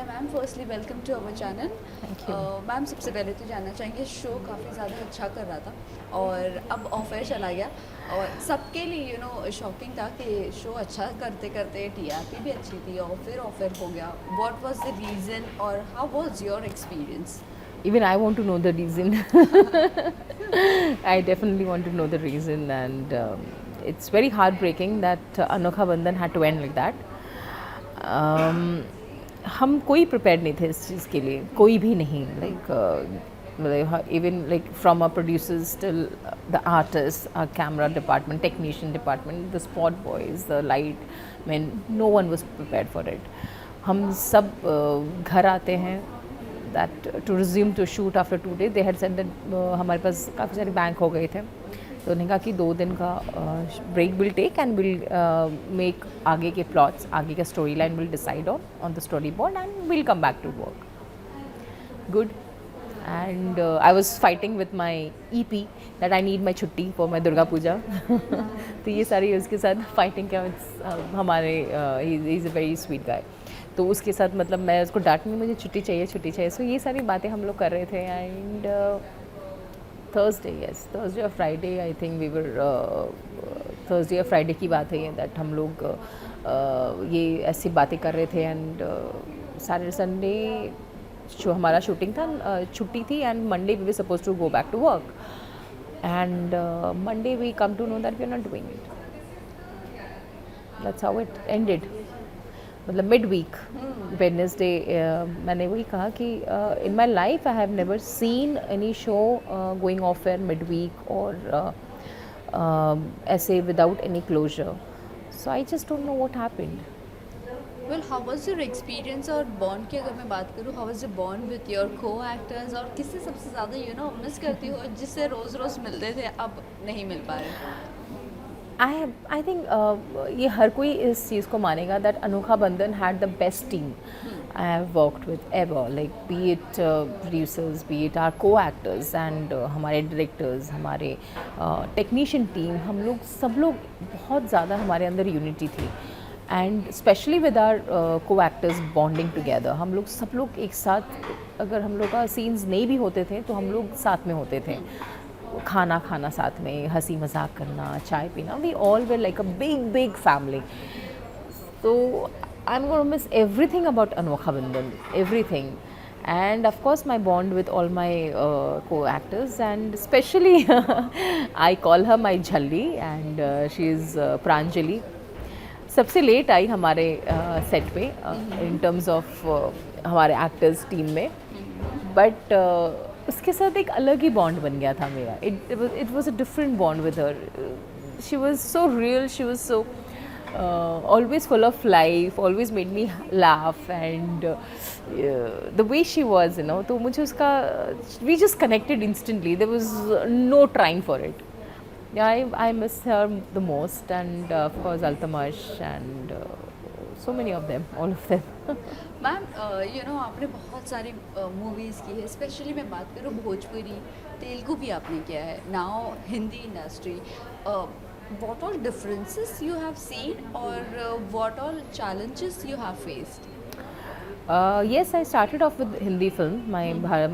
Ma'am, firstly welcome to our channel. Thank you. Ma'am, सबसे पहले तो जानना चाहेंगे, शो काफ़ी ज़्यादा अच्छा कर रहा था और अब ऑफर चला गया और सबके लिए शॉकिंग था कि शो अच्छा करते करते टीआरपी भी अच्छी थी और फिर ऑफर हो गया। व्हाट वाज द रीज़न और how was your experience? Even I want to know the reason. I definitely want to know the reason, and it's very heartbreaking that Anokha Bandhan had to end like that. हम कोई prepare नहीं थे इस चीज़ के लिए, कोई भी नहीं, like even like from our producers till the artists, our camera department, technician department, the spot boys, the light men, no one was prepared for it. हम सब घर आते हैं that to resume to shoot after 2 days. They had said that हमारे पास काफ़ी सारे bank हो गए थे, तो उन्होंने कहा कि 2 दिन का break will take and will make आगे के प्लॉट्स, आगे का story line will decide on the story board and will come back to work. Good. And I was fighting with my EP that I need my छुट्टी for my Durga Puja. तो ये सारी उसके साथ फाइटिंग क्या, हमारे he is a very sweet guy, तो उसके साथ मतलब मैं उसको डांटनी, मुझे छुट्टी चाहिए. सो ये सारी बातें हम लोग कर रहे थे. एंड थर्सडे और Friday, I think we were, Thursday या फ्राइडे की बात है ये, दैट हम लोग ये ऐसी बातें कर रहे थे. एंड सैटरडे संडे जो हमारा शूटिंग था, छुट्टी थी, and Monday we were suppose to go back to work. And Monday we come to know that we are not doing it. That's how it ended. मतलब मिड वीक वेडनेसडे, मैंने वही कहा कि in my life I have never seen any show going off air mid week और ऐसे without any closure. So I just don't know what happened. Well, how was your experience और bond की अगर मैं बात करूँ, how was your bond with your को actors और किससे सबसे ज़्यादा मिस करती हो, जिससे रोज़ रोज़ मिलते थे अब नहीं मिल पा रहे? आई थिंक ये हर कोई इस चीज़ को मानेगा that Anokha Bandhan had the best team I have worked with ever, like be it producers, be it our co-actors and हमारे डायरेक्टर्स, हमारे टेक्नीशियन टीम, हम लोग सब लोग बहुत ज़्यादा, हमारे अंदर यूनिटी थी. एंड स्पेशली विद आर को एक्टर्स बॉन्डिंग टुगेदर, हम लोग सब लोग एक साथ, अगर हम लोग का सीन्स नहीं भी होते थे तो हम लोग साथ में होते थे, खाना खाना साथ में, हंसी मजाक करना, चाय पीना. We all were like a big family. So I'm going to miss everything about Anokha Bandhan, everything. And of course my bond with all my co-actors, and especially I call her my Jhalli, and she is Pranjali. सबसे late आई हमारे set पे in terms of हमारे actors team में, but उसके साथ एक अलग ही bond बन गया था मेरा. It was a different bond with her. She was so real, she was so always full of life, always made me laugh, and the way she was, तो मुझे उसका, we just connected instantly. There was no trying for it. Yeah, I miss her the most, and of course Altamash, and so many of them, all of them. Ma'am, आपने बहुत सारी movies की है, specially मैं बात करूँ भोजपुरी, तेलुगु भी आपने किया है, now Hindi industry. What all differences you have seen और what all challenges you have faced? Yes, I started off with Hindi film.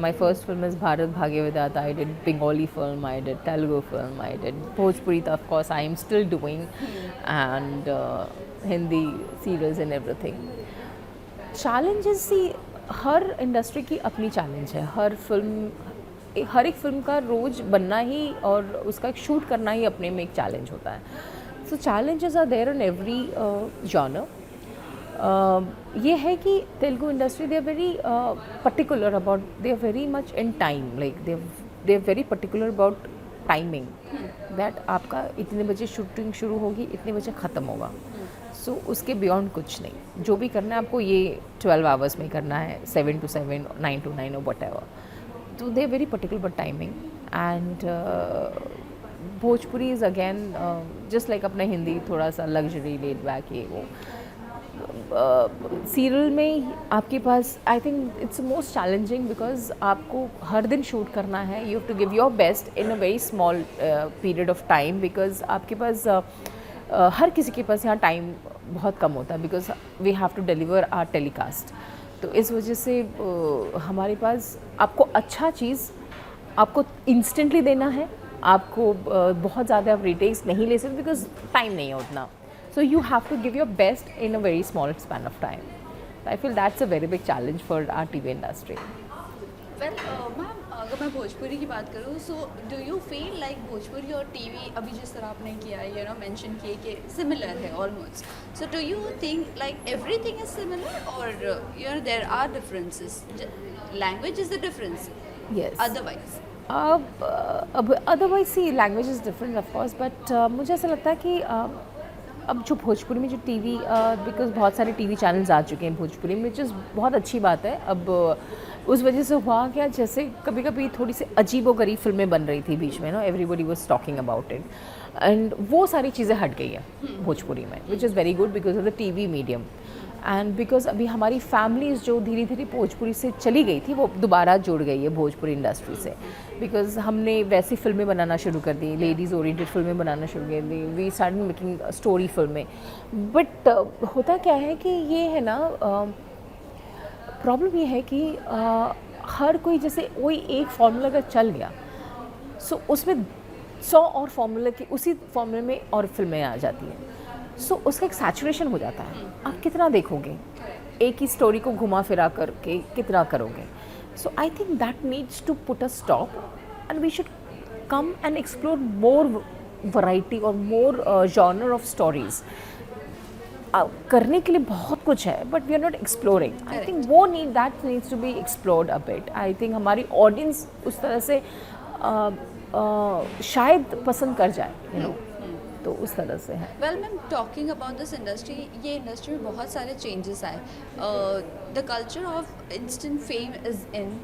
My first film is Bharat Bhagya Vidhata. I did Bengali film, I did Telugu film, I did Bhojpuri, of course I am still doing, and Hindi serials and everything. Challenges, see, her industry की अपनी challenge है. हर एक film का रोज़ बनना ही और उसका shoot करना ही अपने में एक चैलेंज होता है. So challenges are there in every genre. ये है कि Telugu industry, they are very particular about, they are very much in time, like they are very particular about timing, that आपका इतने बजे शूटिंग शुरू होगी, इतने बजे ख़त्म होगा. सो उसके बियॉन्ड कुछ नहीं. जो भी करना है आपको ये 12 आवर्स में करना है, 7 to 7, 9 to 9 और वट एवर. तो they are very particular about timing. And Bhojpuri is again just like अपना हिंदी, थोड़ा सा लग्जरी, लेड बैक, ये वो. सीरियल में आपके पास, I think it's most challenging, because आपको हर दिन शूट करना है. You have to give your best in a very small period of time, because आपके पास हर किसी के पास यहाँ टाइम बहुत कम होता है, because we have to deliver our telecast. तो इस वजह से हमारे पास आपको अच्छा चीज़ आपको इंस्टेंटली देना है, आपको बहुत ज़्यादा आप रिटेक्स नहीं ले सकते बिकॉज टाइम नहीं है उतना. So you have to give your best in a very small span of time. I feel that's a very big challenge for our TV industry. Well ma'am, अगर मैं भोजपुरी की बात करूँ, so do you feel like Bhojpuri और TV अभी जिस तरह आपने किया, यू नो मेंशन किए कि सिमिलर है almost, so do you think like everything is similar और you know there are differences? Language is the difference, yes. Otherwise अब otherwise see language is different of course, but मुझे ऐसा लगता है कि अब जो भोजपुरी में जो टीवी, बिकॉज बहुत सारे टीवी चैनल्स आ चुके हैं भोजपुरी में, जो बहुत अच्छी बात है. अब उस वजह से हुआ क्या, जैसे कभी कभी थोड़ी सी अजीब व गरीब फिल्में बन रही थी बीच में, no everybody was talking about it, and वो सारी चीज़ें हट गई है भोजपुरी में, which is very good because of the TV medium. And because अभी हमारी फैमिलीज़ जो धीरे धीरे भोजपुरी से चली गई थी, वो दोबारा जुड़ गई है भोजपुरी इंडस्ट्री से, बिकॉज हमने वैसी फिल्में बनाना शुरू कर दी, लेडीज़ ओरिएंटेड फिल्में बनाना शुरू कर दी, वी स्टार्ट मेकिंग स्टोरी फिल्में. बट होता क्या है कि ये है ना, प्रॉब्लम ये है कि हर कोई, जैसे कोई एक फार्मूला अगर चल गया, सो उसमें 100 और फार्मूला की उसी फार्मूले में और फिल्में आ जाती हैं. सो उसका एक सैचुरेशन हो जाता है. आप कितना देखोगे, एक ही स्टोरी को घुमा फिरा करके कितना करोगे. So I think that needs to put a stop and we should come and explore more variety और मोर जॉनर ऑफ स्टोरीज. करने के लिए बहुत कुछ है, but we are not exploring. I think वो that needs to be explored a bit. I think हमारी audience उस तरह से शायद पसंद कर जाए, यू नो, तो उस तरह से है. Well ma'am, talking about this industry, ये इंडस्ट्री में बहुत सारे चेंजेस आए. The culture of instant fame is in.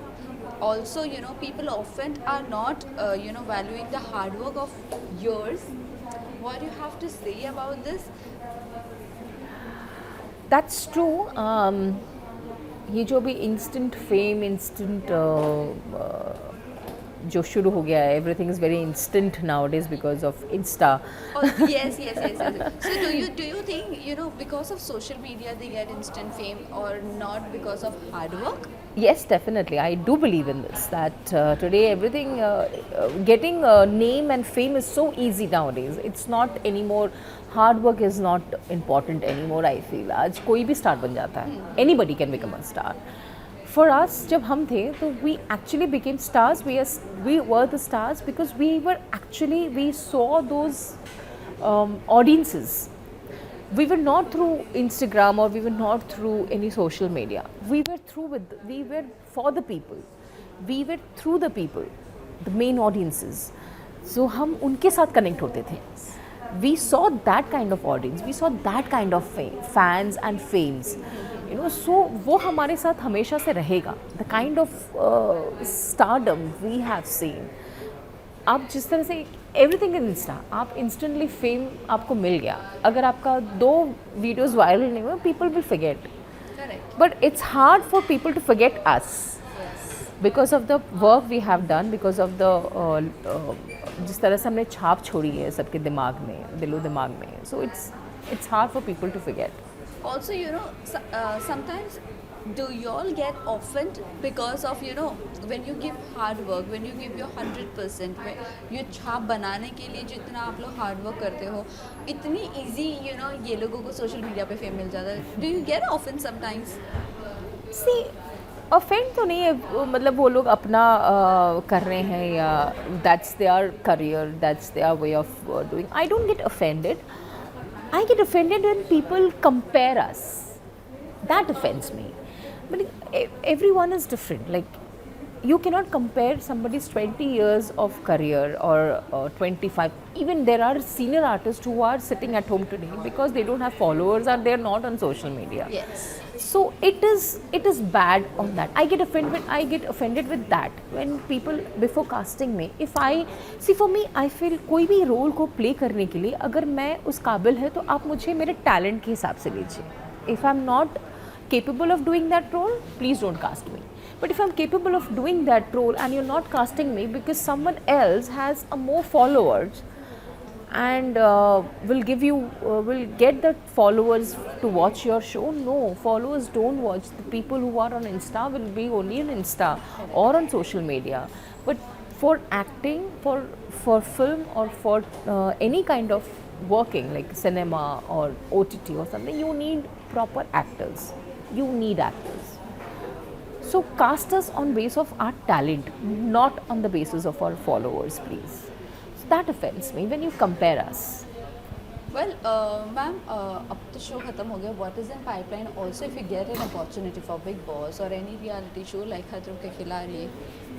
Also, you know, people often are not, you know, valuing the hard work of years. What do you have to say about this? That's true. ये जो भी instant fame, instant जो शुरू हो गया है, everything is very instant now days because of Insta. Oh, yes. So do you think, you know, because of social media they get instant fame or not because of hard work? Yes, definitely. I do believe in this. That today everything, getting name and fame is so easy nowadays. It's not anymore. Hard work is not important anymore. I feel आज कोई भी star बन जाता है. Anybody can become a star. For us, जब हम थे तो we actually became stars. We were the stars because we saw those audiences. We were not through Instagram or we were not through any social media. We were for the people. We were through the people, the main audiences. So हम उनके साथ connect होते थे. We saw that kind of audience. We saw that kind of fans and fames. You know, so वो हमारे साथ हमेशा से रहेगा. The kind of stardom we have seen. आप जिस तरह से एवरीथिंग इन इंस्टा, आप इंस्टेंटली फेम आपको मिल गया, अगर आपका 2 वीडियोस वायरल नहीं हुए, people will forget. Correct. But it's hard for people to forget us because of the work we have done, because of the जिस तरह से हमने छाप छोड़ी है सबके दिमाग में, दिलो दिमाग में. So it's hard for people to forget. Also, you know, sometimes do you all get offended because of, you know, when you give hard work, when you give your 100%, ये छाप बनाने के लिए जितना आप लोग हार्ड वर्क करते हो, इतनी easy, you know, ये लोगों को सोशल मीडिया पे फेम मिल जाता है. Do you get offended sometimes? See offend तो नहीं है, मतलब वो लोग अपना कर रहे हैं, या that's their career, that's their way of doing. I don't get offended. I get offended when people compare us. That offends me. But everyone is different. Like, you cannot compare somebody's 20 years of career or 25. Even there are senior artists who are sitting at home today because they don't have followers and they are not on social media. Yes. So it is bad on that. I get offended with that when people before casting me, if I see, for me I feel कोई भी role को play करने के लिए अगर मैं उस काबिल है तो आप मुझे मेरे टैलेंट के हिसाब से लीजिए. If I'm not capable of doing that role, please don't cast me. But if I'm capable of doing that role and you're not casting me because someone else has a more followers, and will get the followers to watch your show. No, followers don't watch. The people who are on Insta will be only on Insta or on social media. But for acting, for film, or for any kind of working like cinema or OTT or something, you need proper actors. You need actors. So cast us on base of our talent, not on the basis of our followers, please. So that offends me when you compare us. Well, ma'am, अब तो show खत्म हो गया. What is in pipeline? Also, if you get an opportunity for Big Boss or any reality show like खतरों के खिलाड़ी,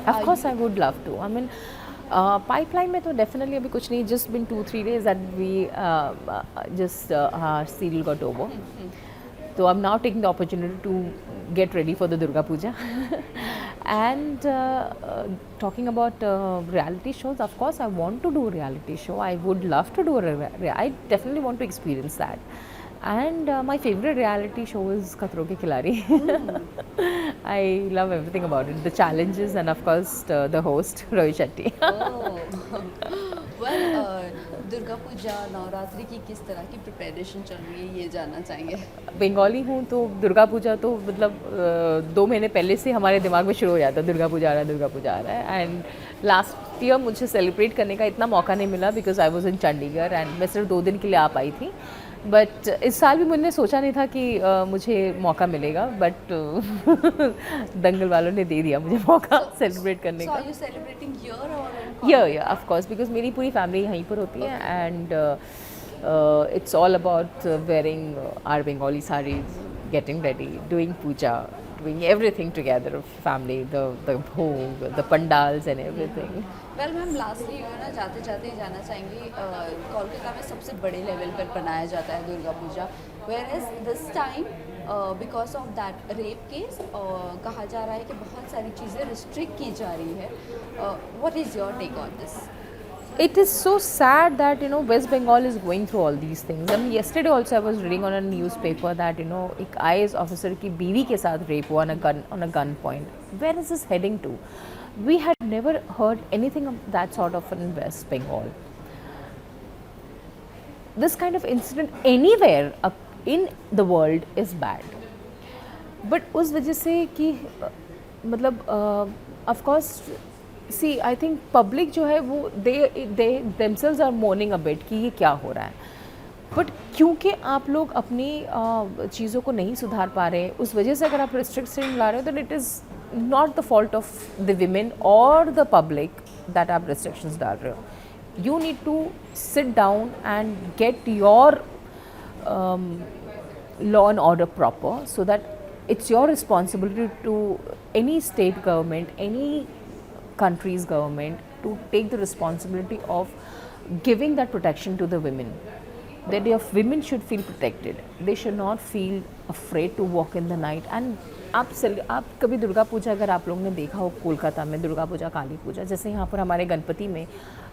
Of course, I would love to. I mean, pipeline में तो definitely अभी कुछ नहीं. Just been 2-3 days that we just our serial got over. So I'm now taking the opportunity to get ready for the Durga Puja. And talking about reality shows, of course, I want to do a reality show. I would love to do I definitely want to experience that. And my favorite reality show is Khatron Ke Khiladi. I love everything about it. The challenges and of course the host, Rohit Shetty. well, Durga Puja Navratri की किस तरह की preparation चल रही है ये जानना चाहेंगे. बंगाली हूँ तो दुर्गा पूजा तो मतलब 2 महीने पहले से हमारे दिमाग में शुरू हो जाता है, दुर्गा पूजा आ रहा है, दुर्गा पूजा आ रहा है. एंड लास्ट ईयर मुझे सेलिब्रेट करने का इतना मौका नहीं मिला because I was in Chandigarh and मैं सिर्फ 2 दिन के लिए आ पाई थी. बट इस साल भी मैंने सोचा नहीं था कि मुझे मौका मिलेगा, बट दंगल वालों ने दे दिया मुझे मौका सेलिब्रेट करने So का. are you celebrating here or in या ऑफ कोर्स बिकॉज मेरी पूरी फैमिली यहीं पर होती है and it's all about wearing our Bengali sarees, getting ready, doing puja, doing everything together, family, the bhog, the pandals and everything. Well ma'am, lastly ना जाते जाते ही जाना चाहेंगी, कोलकाता में सबसे बड़े लेवल पर बनाया जाता है Durga Puja, where is this time because of that rape case कहा जा रहा है कि बहुत सारी चीज़ें रिस्ट्रिक्ट की जा रही है. What is your take on this? It is so sad that West Bengal is going through all these things. I mean, yesterday also I was reading on a newspaper that एक IAS officer की बीवी के साथ rape हुआ on a gun point. Where is this heading to? We had never heard anything of that sort of in West Bengal. This kind of incident anywhere in the world is bad. But उस वजह से कि मतलब of course see I think public जो है वो they themselves are mourning a bit कि ये क्या हो रहा है. बट क्योंकि आप लोग अपनी चीज़ों को नहीं सुधार पा रहे, उस वजह से अगर आप रिस्ट्रिक्शन ला रहे हो तो it is not the fault of the women और द पब्लिक दैट आप रिस्ट्रिक्शंस डाल रहे हो. You need to sit down and get your law and order proper so that it's your responsibility to any state government, any country's government to take the responsibility of giving that protection to the women. That your women should feel protected. They should not feel afraid to walk in the night. And आप कभी दुर्गा पूजा अगर आप लोगों ने देखा हो कोलकाता में, दुर्गा पूजा, काली पूजा, जैसे यहाँ पर हमारे गणपति में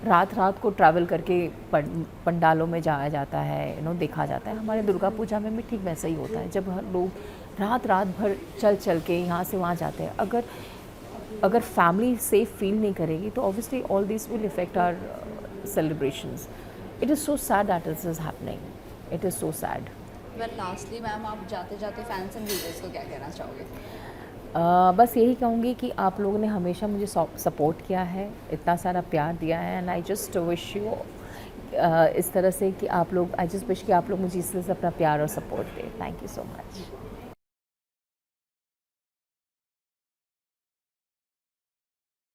रात रात को ट्रैवल करके पंडालों में जाया जाता है, देखा जाता है. हमारे दुर्गा पूजा में भी ठीक वैसा ही होता है. जब लोग रात रात भर चल के यहाँ से वहाँ जाते हैं, अगर फैमिली सेफ फील नहीं करेगी तो obviously all this will effect our celebrations. It is so sad that this is happening. It is so sad. Well lastly ma'am, आप जाते जाते फैंस एंड व्यूअर्स को क्या कहना चाहोगे? बस यही कहूँगी कि आप लोगों ने हमेशा मुझे सपोर्ट किया है, इतना सारा प्यार दिया है. And I just wish you इस तरह से कि आप लोग, आई जस्ट विश कि आप लोग मुझे इस तरह से अपना प्यार और सपोर्ट दें. Thank you so much.